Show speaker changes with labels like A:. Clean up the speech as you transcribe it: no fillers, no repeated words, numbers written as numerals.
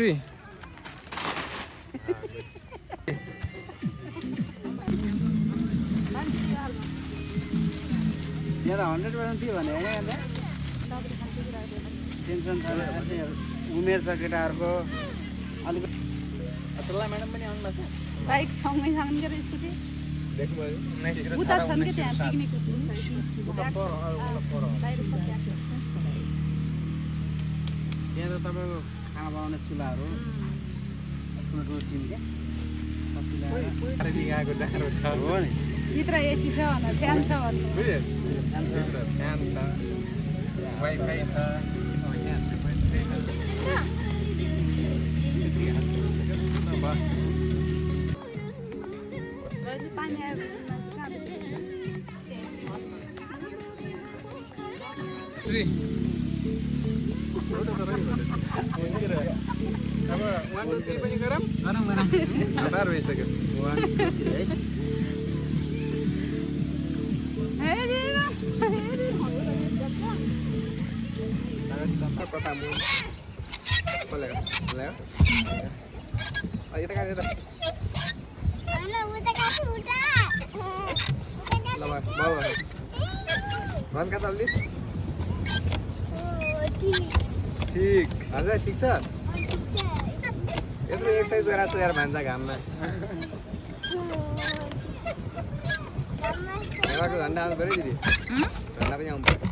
A: 3
B: यहाँ त 100% थियो भने होइन टेन्सन छ उमेर छ केटाहरूको अलिक असल्ला म्याडम पनि आउनु भएको छ
C: बाइक सँगै सँगै के स्कुटी उता छन् के त्यहाँ पिकनिक
B: त्यहाँ त तपाईँको खाना बनाउने चुल्हाहरू ठुलो ठुलो टिम क्या हो नि
C: भित्र एसी छ भनेर फ्यान छ भन्नु पानी आयो
A: अब 1 2 3 पनि गरौँ हतार भइसक्यो ठीक हजुर ठिक छ यत्रो एक्सर्साइज गराएको छु यार भान्जा घाममा झन्डा आउनु पऱ्यो दिदी झन्डा पनि आउनु पर्यो